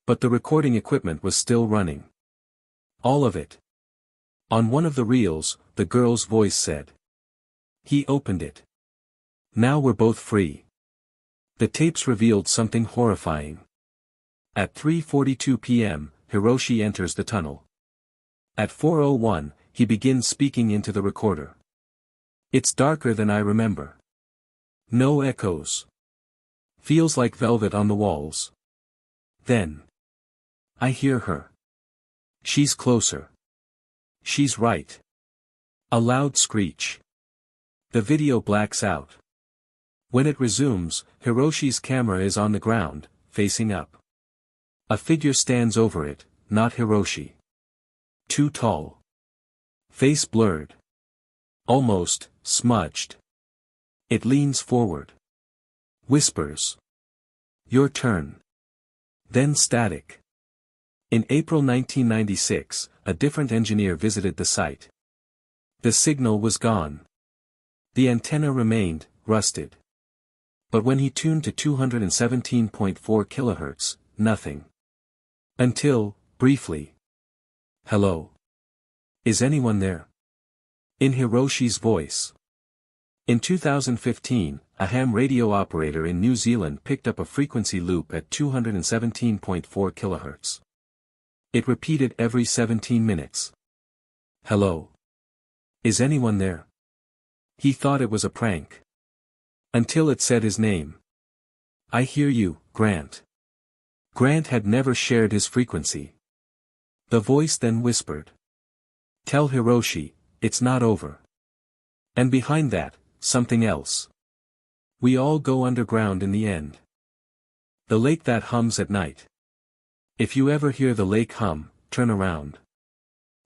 [SPEAKER 1] But the recording equipment was still running. All of it. On one of the reels, the girl's voice said. He opened it. Now we're both free. The tapes revealed something horrifying. At 3:42 p.m., Hiroshi enters the tunnel. At 4:01, he begins speaking into the recorder. It's darker than I remember. No echoes. Feels like velvet on the walls. Then. I hear her. She's closer. She's right. A loud screech. The video blacks out. When it resumes, Hiroshi's camera is on the ground, facing up. A figure stands over it, not Hiroshi. Too tall. Face blurred. Almost, smudged. It leans forward. Whispers. Your turn. Then static. In April 1996, a different engineer visited the site. The signal was gone. The antenna remained, rusted. But when he tuned to 217.4 kHz, nothing. Until, briefly. Hello. Is anyone there? In Hiroshi's voice. In 2015, a ham radio operator in New Zealand picked up a frequency loop at 217.4 kHz. It repeated every 17 minutes. Hello. Is anyone there? He thought it was a prank. Until it said his name. I hear you, Grant. Grant had never shared his frequency. The voice then whispered. Tell Hiroshi, it's not over. And behind that, something else. We all go underground in the end. The lake that hums at night. If you ever hear the lake hum, turn around.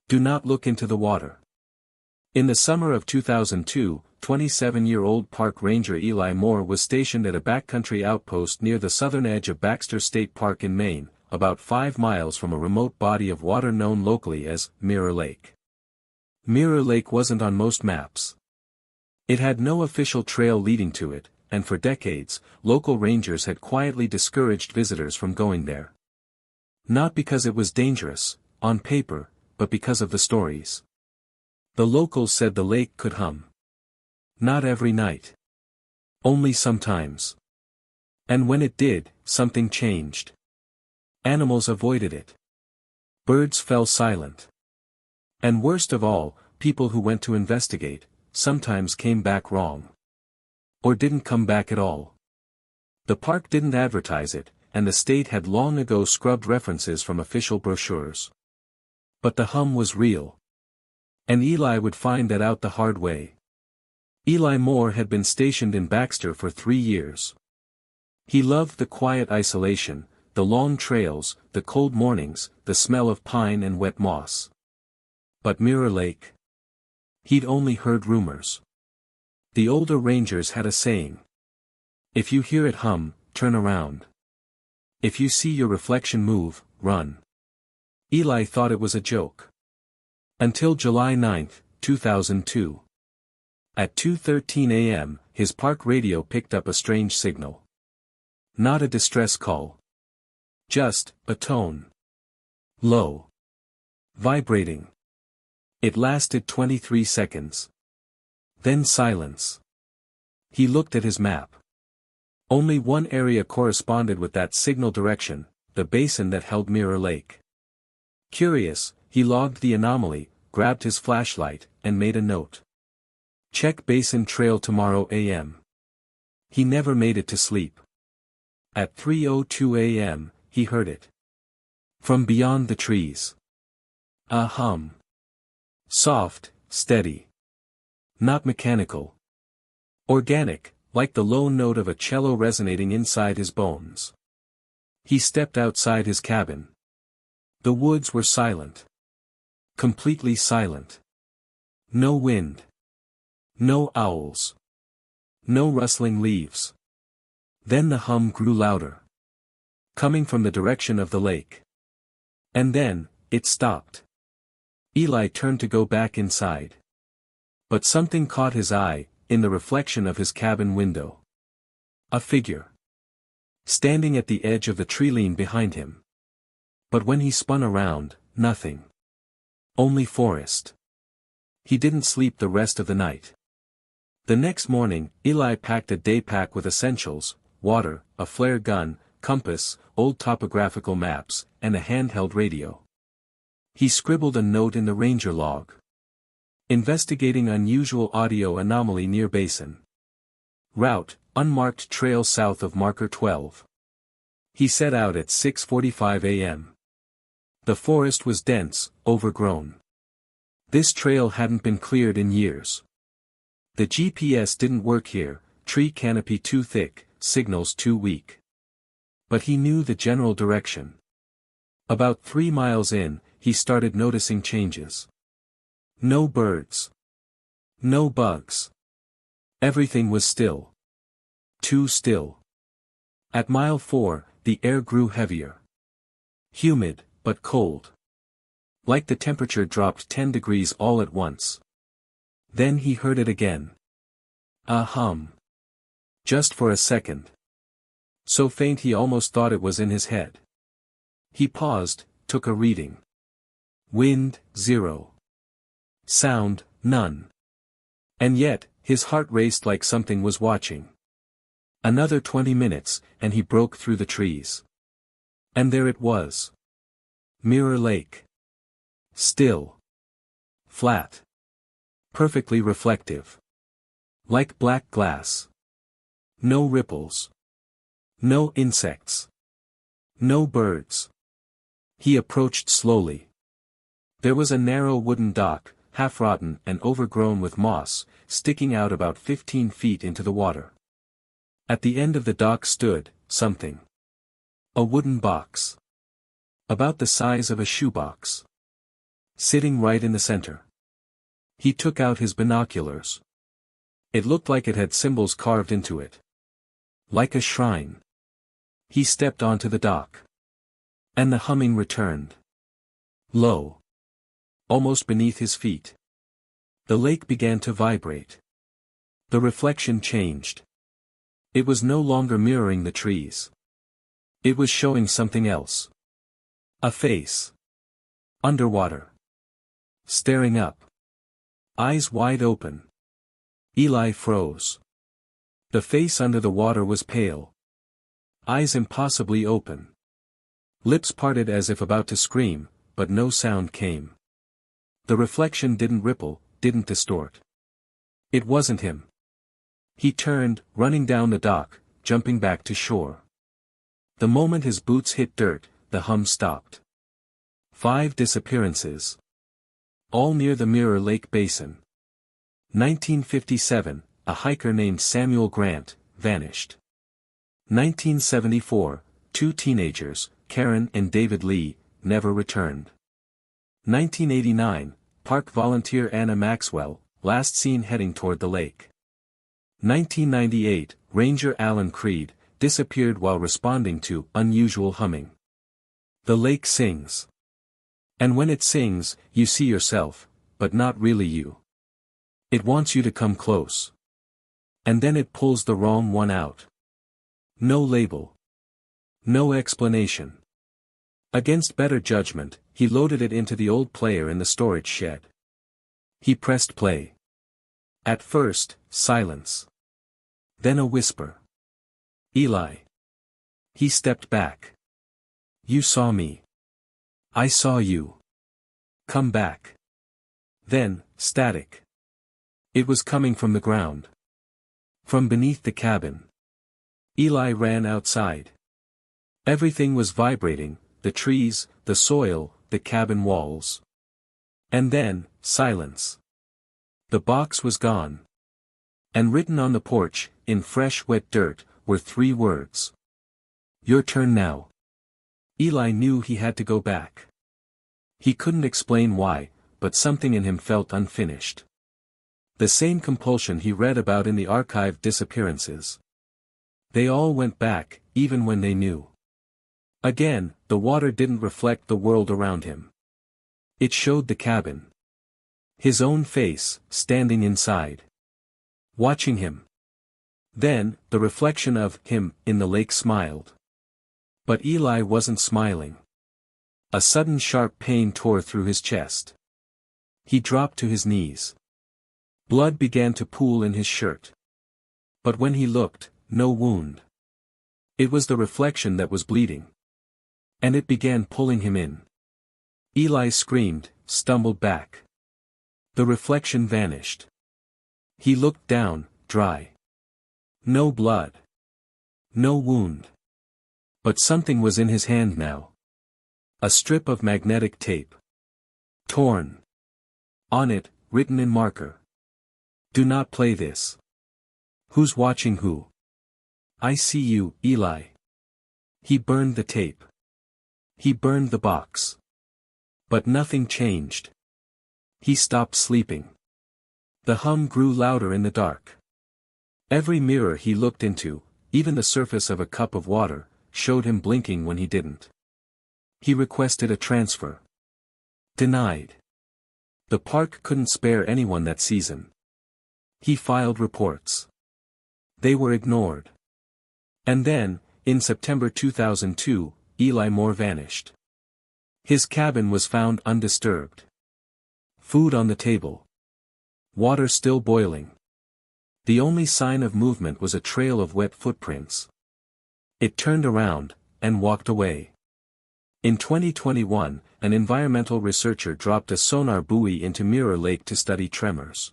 [SPEAKER 1] Do not look into the water. In the summer of 2002, 27-year-old park ranger Eli Moore was stationed at a backcountry outpost near the southern edge of Baxter State Park in Maine, about 5 miles from a remote body of water known locally as Mirror Lake. Mirror Lake wasn't on most maps. It had no official trail leading to it, and for decades, local rangers had quietly discouraged visitors from going there. Not because it was dangerous, on paper, but because of the stories. The locals said the lake could hum. Not every night. Only sometimes. And when it did, something changed. Animals avoided it. Birds fell silent. And worst of all, people who went to investigate, sometimes came back wrong. Or didn't come back at all. The park didn't advertise it, and the state had long ago scrubbed references from official brochures. But the hum was real. And Eli would find that out the hard way. Eli Moore had been stationed in Baxter for 3 years. He loved the quiet isolation, the long trails, the cold mornings, the smell of pine and wet moss. But Mirror Lake? He'd only heard rumors. The older rangers had a saying. If you hear it hum, turn around. If you see your reflection move, run. Eli thought it was a joke. Until July 9, 2002. At 2:13 a.m., his park radio picked up a strange signal. Not a distress call. Just a tone. Low. Vibrating. It lasted 23 seconds. Then silence. He looked at his map. Only one area corresponded with that signal direction, the basin that held Mirror Lake. Curious, he logged the anomaly, grabbed his flashlight, and made a note. Check Basin Trail tomorrow a.m. He never made it to sleep. At 3:02 a.m., he heard it. From beyond the trees. A hum. Soft, steady. Not mechanical. Organic, like the low note of a cello resonating inside his bones. He stepped outside his cabin. The woods were silent. Completely silent. No wind. No owls. No rustling leaves. Then the hum grew louder. Coming from the direction of the lake. And then, it stopped. Eli turned to go back inside. But something caught his eye, in the reflection of his cabin window. A figure. Standing at the edge of the tree-line behind him. But when he spun around, nothing. Only forest. He didn't sleep the rest of the night. The next morning, Eli packed a day pack with essentials, water, a flare gun, compass, old topographical maps, and a handheld radio. He scribbled a note in the ranger log. Investigating unusual audio anomaly near basin. Route, unmarked trail south of marker 12. He set out at 6:45 a.m. The forest was dense, overgrown. This trail hadn't been cleared in years. The GPS didn't work here, tree canopy too thick, signals too weak. But he knew the general direction. About 3 miles in, he started noticing changes. No birds. No bugs. Everything was still. Too still. At mile 4, the air grew heavier. Humid, but cold. Like the temperature dropped 10 degrees all at once. Then he heard it again. A hum. Just for a second. So faint he almost thought it was in his head. He paused, took a reading. Wind, 0. Sound, none. And yet, his heart raced like something was watching. Another 20 minutes, and he broke through the trees. And there it was. Mirror Lake. Still. Flat. Perfectly reflective. Like black glass. No ripples. No insects. No birds. He approached slowly. There was a narrow wooden dock, half-rotten and overgrown with moss, sticking out about 15 feet into the water. At the end of the dock stood, something. A wooden box. About the size of a shoebox. Sitting right in the center. He took out his binoculars. It looked like it had symbols carved into it. Like a shrine. He stepped onto the dock. And the humming returned. Low. Almost beneath his feet. The lake began to vibrate. The reflection changed. It was no longer mirroring the trees. It was showing something else. A face. Underwater. Staring up. Eyes wide open. Eli froze. The face under the water was pale. Eyes impossibly open. Lips parted as if about to scream, but no sound came. The reflection didn't ripple, didn't distort. It wasn't him. He turned, running down the dock, jumping back to shore. The moment his boots hit dirt, the hum stopped. 5 disappearances. All near the Mirror Lake Basin. 1957, a hiker named Samuel Grant, vanished. 1974, 2 teenagers, Karen and David Lee, never returned. 1989, park volunteer Anna Maxwell, last seen heading toward the lake. 1998, Ranger Alan Creed, disappeared while responding to unusual humming. The lake sings. And when it sings, you see yourself, but not really you. It wants you to come close. And then it pulls the wrong one out. No label. No explanation. Against better judgment, he loaded it into the old player in the storage shed. He pressed play. At first, silence. Then a whisper. Eli. He stepped back. You saw me. I saw you. Come back. Then, static. It was coming from the ground. From beneath the cabin. Eli ran outside. Everything was vibrating, the trees, the soil, the cabin walls. And then, silence. The box was gone. And written on the porch, in fresh wet dirt, were 3 words. Your turn now. Eli knew he had to go back. He couldn't explain why, but something in him felt unfinished. The same compulsion he read about in the archived disappearances. They all went back, even when they knew. Again, the water didn't reflect the world around him. It showed the cabin. His own face, standing inside. Watching him. Then, the reflection of him in the lake smiled. But Eli wasn't smiling. A sudden sharp pain tore through his chest. He dropped to his knees. Blood began to pool in his shirt. But when he looked, no wound. It was the reflection that was bleeding. And it began pulling him in. Eli screamed, stumbled back. The reflection vanished. He looked down, dry. No blood. No wound. But something was in his hand now. A strip of magnetic tape. Torn. On it, written in marker. Do not play this. Who's watching who? I see you, Eli. He burned the tape. He burned the box. But nothing changed. He stopped sleeping. The hum grew louder in the dark. Every mirror he looked into, even the surface of a cup of water, showed him blinking when he didn't. He requested a transfer. Denied. The park couldn't spare anyone that season. He filed reports. They were ignored. And then, in September 2002, Eli Moore vanished. His cabin was found undisturbed. Food on the table. Water still boiling. The only sign of movement was a trail of wet footprints. It turned around, and walked away. In 2021, an environmental researcher dropped a sonar buoy into Mirror Lake to study tremors.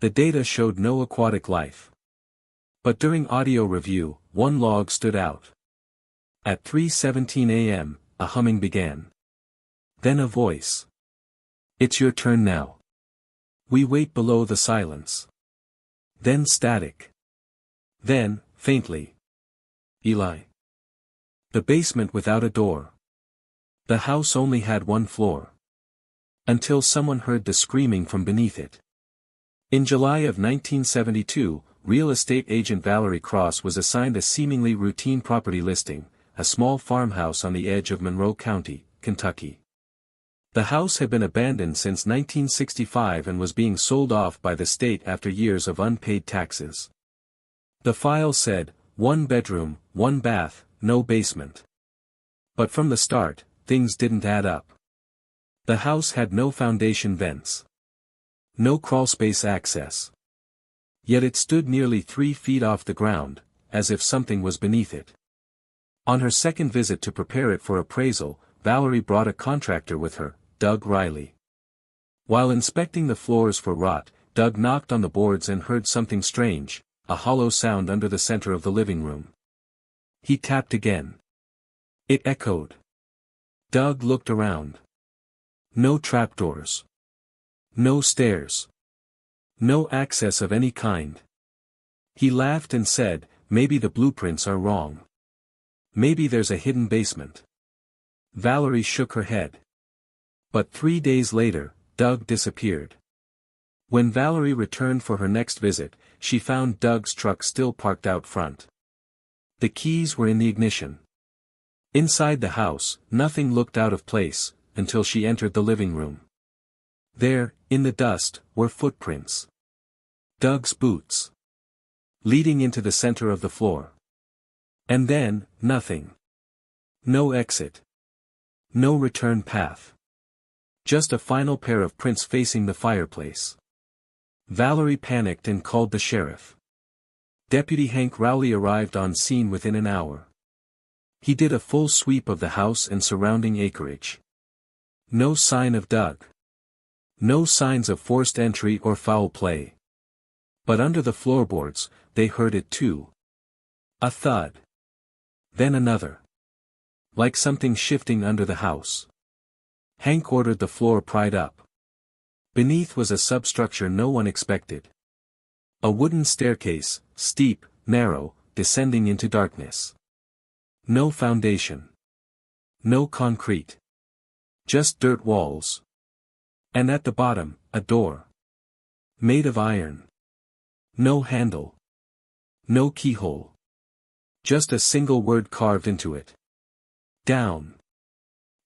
[SPEAKER 1] The data showed no aquatic life. But during audio review, one log stood out. At 3:17 a.m., a humming began. Then a voice. It's your turn now. We wait below the silence. Then static. Then, faintly. Eli. The basement without a door. The house only had 1 floor. Until someone heard the screaming from beneath it. In July of 1972, real estate agent Valerie Cross was assigned a seemingly routine property listing, a small farmhouse on the edge of Monroe County, Kentucky. The house had been abandoned since 1965 and was being sold off by the state after years of unpaid taxes. The file said, 1 bedroom, 1 bath, no basement. But from the start, things didn't add up. The house had no foundation vents. No crawlspace access. Yet it stood nearly 3 feet off the ground, as if something was beneath it. On her second visit to prepare it for appraisal, Valerie brought a contractor with her, Doug Riley. While inspecting the floors for rot, Doug knocked on the boards and heard something strange, a hollow sound under the center of the living room. He tapped again. It echoed. Doug looked around. No trapdoors. No stairs. No access of any kind. He laughed and said, maybe the blueprints are wrong. Maybe there's a hidden basement. Valerie shook her head. But 3 days later, Doug disappeared. When Valerie returned for her next visit, she found Doug's truck still parked out front. The keys were in the ignition. Inside the house, nothing looked out of place, until she entered the living room. There, in the dust, were footprints. Doug's boots. Leading into the center of the floor. And then, nothing. No exit. No return path. Just a final pair of prints facing the fireplace. Valerie panicked and called the sheriff. Deputy Hank Rowley arrived on scene within an hour. He did a full sweep of the house and surrounding acreage. No sign of Doug. No signs of forced entry or foul play. But under the floorboards, they heard it too. A thud. Then another. Like something shifting under the house. Hank ordered the floor pried up. Beneath was a substructure no one expected. A wooden staircase, steep, narrow, descending into darkness. No foundation. No concrete. Just dirt walls. And at the bottom, a door. Made of iron. No handle. No keyhole. Just a single word carved into it. Down.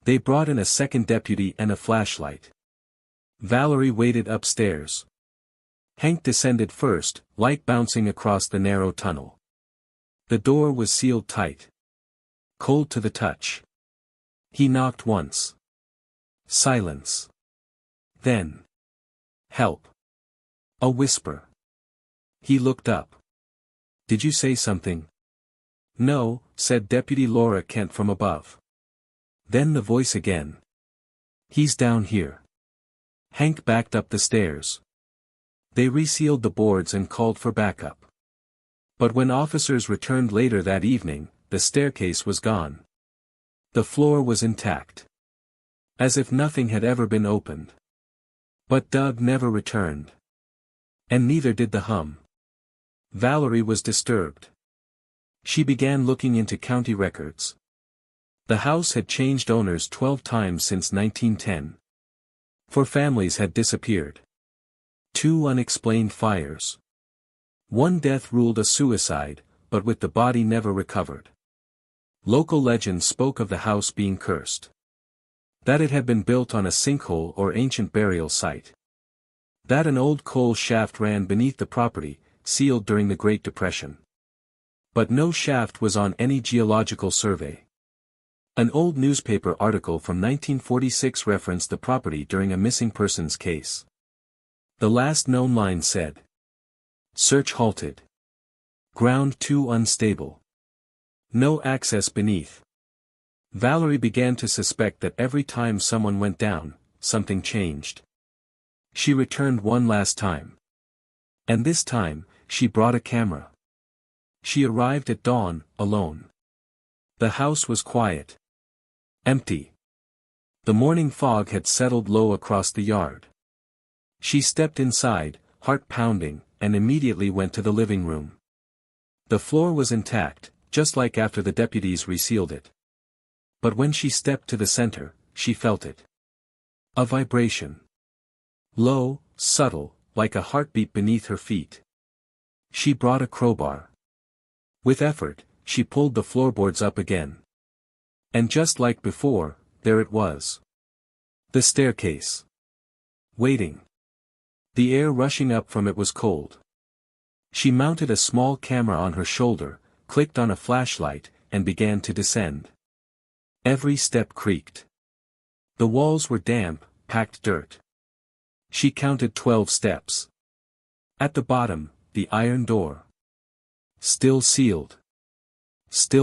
[SPEAKER 1] They brought in a second deputy and a flashlight. Valerie waited upstairs. Hank descended first, light bouncing across the narrow tunnel. The door was sealed tight. Cold to the touch. He knocked once. Silence. Then. Help. A whisper. He looked up. Did you say something? No, said Deputy Laura Kent from above. Then the voice again. He's down here. Hank backed up the stairs. They resealed the boards and called for backup. But when officers returned later that evening, the staircase was gone. The floor was intact. As if nothing had ever been opened. But Doug never returned. And neither did the hum. Valerie was disturbed. She began looking into county records. The house had changed owners 12 times since 1910. 4 families had disappeared. 2 unexplained fires. 1 death ruled a suicide, but with the body never recovered. Local legend spoke of the house being cursed. That it had been built on a sinkhole or ancient burial site. That an old coal shaft ran beneath the property, sealed during the Great Depression. But no shaft was on any geological survey. An old newspaper article from 1946 referenced the property during a missing persons case. The last known line said. Search halted. Ground too unstable. No access beneath. Valerie began to suspect that every time someone went down, something changed. She returned one last time. And this time, she brought a camera. She arrived at dawn, alone. The house was quiet. Empty. The morning fog had settled low across the yard. She stepped inside, heart pounding, and immediately went to the living room. The floor was intact, just like after the deputies resealed it. But when she stepped to the center, she felt it. A vibration. Low, subtle, like a heartbeat beneath her feet. She brought a crowbar. With effort, she pulled the floorboards up again. And just like before, there it was. The staircase. Waiting. The air rushing up from it was cold. She mounted a small camera on her shoulder, clicked on a flashlight, and began to descend. Every step creaked. The walls were damp, packed dirt. She counted 12 steps. At the bottom, the iron door. Still sealed. Still